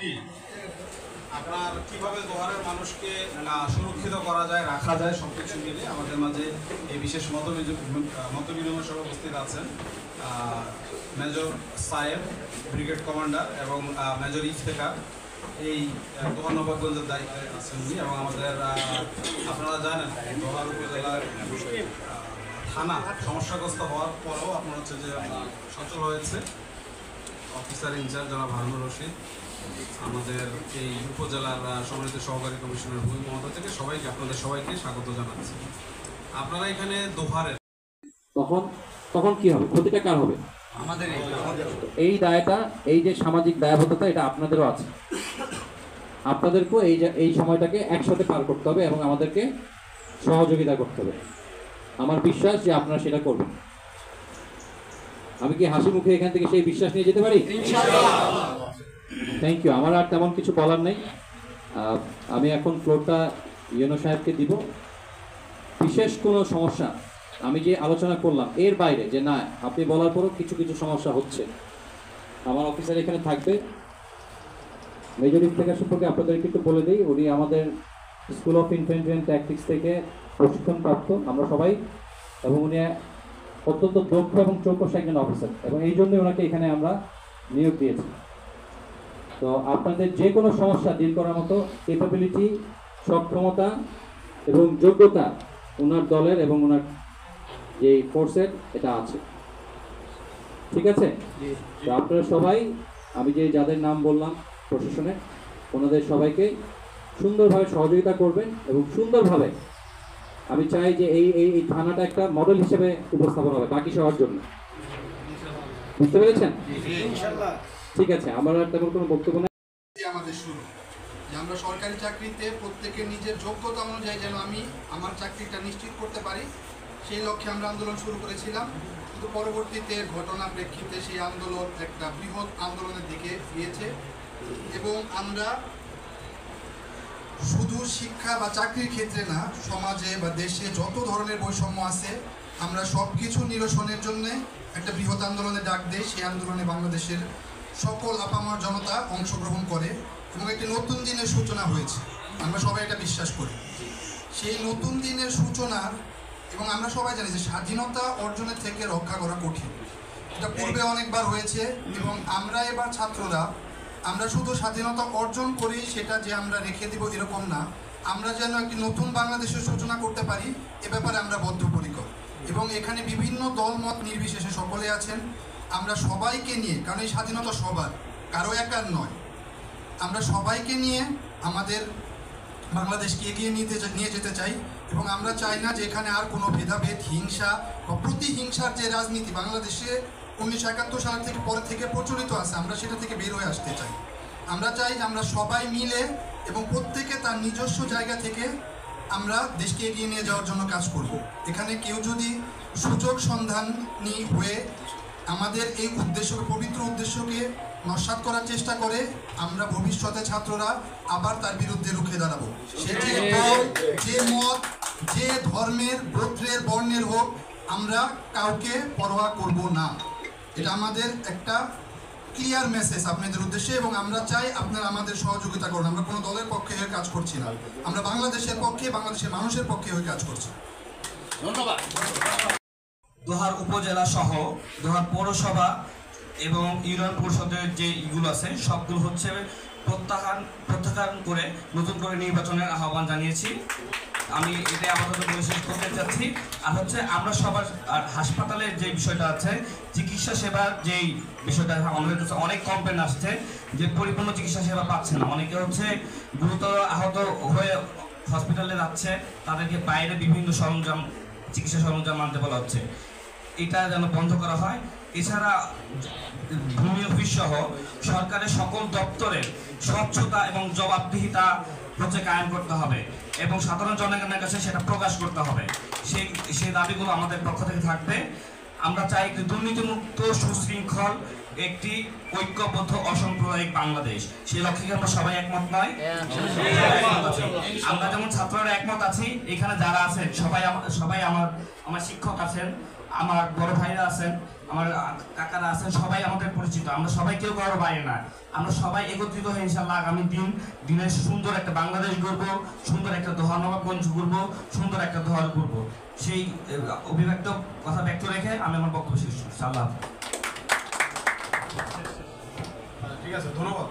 আপনি আপনার কিভাবে দোহারের মানুষকে সুরক্ষিত করা যায়, রাখা যায়, সবকিছু মিলে আমাদের মাঝে এই বিশেষ মতবিনিময় সভা উপস্থিত আছেন মেজর সাহেব, ব্রিগেড কমান্ডার, এবং মেজর ইফতেখার। এই দোহার নবাবগঞ্জের দায়িত্বে আছেন উনি। এবং আমাদের আপনারা জানেন দোহার উপজেলার থানা সমস্যাগ্রস্ত হওয়ার পরেও আপনার হচ্ছে যে সচল হয়েছে অফিসার ইনচার্জ জনাব হারুনুর রশিদ, আমাদের এই উপজেলার সম্মানিত সহকারী কমিশনার ভূমি মহোদয় থেকে সবাইকে, আপনাদের সবাইকে স্বাগত জানাচ্ছি। আপনারা এখানে দোহারের তখন কি হবে? ক্ষতিটা কার হবে? আমাদের এই দায়টা, এই যে সামাজিক দায়বদ্ধতা, এটা আপনাদেরও আছে। আপনাদেরকেও এই সময়টাকে একসাথে পার করতে হবে এবং আমাদেরকে সহযোগিতা করতে হবে। আমার বিশ্বাস যে আপনারা সেটা করবেন। আমি কি হাসি মুখে এখান থেকে সেই বিশ্বাস নিয়ে যেতে পারি? Thank you. আমার আর তেমন কিছু বলার নেই। আমি এখন ফ্লোরটা ইউনো সাহেবকে দিব। বিশেষ কোনো সমস্যা আমি যে আলোচনা করলাম এর বাইরে, যে না আপনি বলার পরও কিছু কিছু সমস্যা হচ্ছে, আমার অফিসার এখানে থাকবে। মেজর ইফতেখার সম্পর্কে আপনাদেরকে একটু বলে দিই, উনি আমাদের school of infantry and tactics থেকে প্রশিক্ষণপ্রাপ্ত আমরা সবাই, এবং উনি অত্যন্ত দক্ষ এবং চৌকস একজন অফিসার, এবং এই জন্যই ওনাকে এখানে আমরা নিয়োগ দিয়েছি। তো আপনাদের যে কোনো সমস্যা ডিল করার মতো ক্যাপাবিলিটি, সক্ষমতা এবং যোগ্যতা ওনার দলের এবং ওনার যে ফোর্সের এটা আছে। ঠিক আছে? তো আপনারা সবাই, আমি যে যাদের নাম বললাম প্রশাসনে, ওনাদের সবাইকে সুন্দরভাবে সহযোগিতা করবেন এবং সুন্দরভাবে আমি চাই যে এই থানাটা একটা মডেল হিসেবে উপস্থাপন হবে বাকি সবার জন্য। বুঝতে পেরেছেন? ঠিক আছে, আমার আর তেমন কোনো বক্তব্য নেই। আমাদের শুরু যে আমরা সরকারি চাকরিতে প্রত্যেকের নিজের যোগ্যতা অনুযায়ী যেন আমি আমার চাকরিটা নিশ্চিত করতে পারি, সেই লক্ষ্যে আমরা আন্দোলন শুরু করেছিলাম। কিন্তু পরবর্তীতে ঘটনা প্রেক্ষিতে সেই আন্দোলন একটা বৃহৎ আন্দোলনের দিকে গিয়েছে, এবং আমরা শুধু শিক্ষা বা চাকরির ক্ষেত্রে না, সমাজে বা দেশে যত ধরনের বৈষম্য আছে আমরা সব কিছু নিরসনের জন্য একটা বৃহৎ আন্দোলনে ডাক দেই। সেই আন্দোলনে বাংলাদেশের সকল আপামর জনতা অংশগ্রহণ করে এবং একটি নতুন দিনের সূচনা হয়েছে। আমরা সবাই এটা বিশ্বাস করি। সেই নতুন দিনের সূচনার, এবং আমরা সবাই জানি যে স্বাধীনতা অর্জনের থেকে রক্ষা করা কঠিন। এটা পূর্বে অনেকবার হয়েছে, এবং আমরা এবার ছাত্ররা আমরা শুধু স্বাধীনতা অর্জন করি সেটা যে আমরা রেখে দিব এরকম না, আমরা যেন একটি নতুন বাংলাদেশের সূচনা করতে পারি এ ব্যাপারে আমরা বদ্ধপরিকর। এবং এখানে বিভিন্ন দলমত নির্বিশেষে সকলে আছেন। আমরা সবাইকে নিয়ে, কারণ এই স্বাধীনতা সবার, কারো একার নয়, আমরা সবাইকে নিয়ে আমাদের বাংলাদেশকে এগিয়ে নিয়ে যেতে চাই। এবং আমরা চাই না যে এখানে আর কোনো ভেদাভেদ, হিংসা বা প্রতিহিংসার যে রাজনীতি বাংলাদেশে 1971 সাল থেকে পরে থেকে প্রচলিত আছে, আমরা সেটা থেকে বের হয়ে আসতে চাই। আমরা চাই যে আমরা সবাই মিলে এবং প্রত্যেকে তার নিজস্ব জায়গা থেকে আমরা দেশকে এগিয়ে নিয়ে যাওয়ার জন্য কাজ করব। এখানে কেউ যদি সুযোগ সন্ধানী হয়ে আমাদের এই উদ্দেশ্যকে, পবিত্র উদ্দেশ্যকে নস্যাৎ করার চেষ্টা করে, আমরা ভবিষ্যতে ছাত্ররা আবার তার বিরুদ্ধে রুখে দাঁড়াবো। সে যে দল, যে মত, যে ধর্মের, গোত্রের, বর্ণের হোক, আমরা কাউকে পরোয়া করব না। এটা আমাদের একটা ক্লিয়ার মেসেজ আপনাদের উদ্দেশ্যে, এবং আমরা চাই আপনারা আমাদের সহযোগিতা করুন। আমরা কোনো দলের পক্ষে হয়ে কাজ করছি না, আমরা বাংলাদেশের পক্ষে, বাংলাদেশের মানুষের পক্ষে হয়ে কাজ করছি। ধন্যবাদ। দোহার উপজেলা সহ দোহার পৌরসভা এবং ইউনিয়ন পরিষদের যে ইগুলো আছে সবগুলো হচ্ছে প্রত্যাখ্যান করে নতুন করে নির্বাচনের আহ্বান জানিয়েছি। আমি এটা আপাতত বলে শেষ করতে চাচ্ছি। আর হচ্ছে আমরা সবার হাসপাতালের যে বিষয়টা আছে, চিকিৎসা সেবার যেই বিষয়টা, আমাদের কাছে অনেক কমপ্লেন আসছে যে পরিপূর্ণ চিকিৎসা সেবা পাচ্ছে না। অনেকে হচ্ছে গুরুতর আহত হয়ে হসপিটালে যাচ্ছে, তাদেরকে বাইরে বিভিন্ন সরঞ্জাম, চিকিৎসা সরঞ্জাম আনতে বলা হচ্ছে। এটা যেন বন্ধ করা হয়। এছাড়া ভূমি অফিস সহ সরকারের সকল দপ্তরের স্বচ্ছতা এবং জবাবদিহিতা হচ্ছে কায়েম করতে হবে, এবং সাধারণ জনগণের কাছে সেটা প্রকাশ করতে হবে। সেই দাবিগুলো আমাদের পক্ষ থেকে থাকবে। আমরা চাই একটি দুর্নীতিমুক্ত, সুশৃঙ্খল, একটি ঐক্যবদ্ধ, অসাম্প্রদায়িক বাংলাদেশ। সেই লক্ষ্যে আমরা সবাই একমত নয়? আমরা যেমন ছাত্ররা একমত আছি, এখানে যারা আছেন সবাই আমার শিক্ষক আছেন, আমার বড় ভাইরা আছেন, আমার কাকারা আছেন, সবাই আমাদের পরিচিত। আমরা সবাই কেউ কারোর বাইরে না, আমরা সবাই একত্রিত হয়ে ইনশাআল্লাহ আগামী দিনের সুন্দর একটা বাংলাদেশ গড়বো, সুন্দর একটা দোহার নবাবগঞ্জ ঘুরবো, সুন্দর একটা দোহার ঘুরবো। সেই অভিব্যক্ত কথা ব্যক্ত রেখে আমি আমার বক্তব্য শেষ করছি। আল্লাহ। ঠিক আছে, ধন্যবাদ।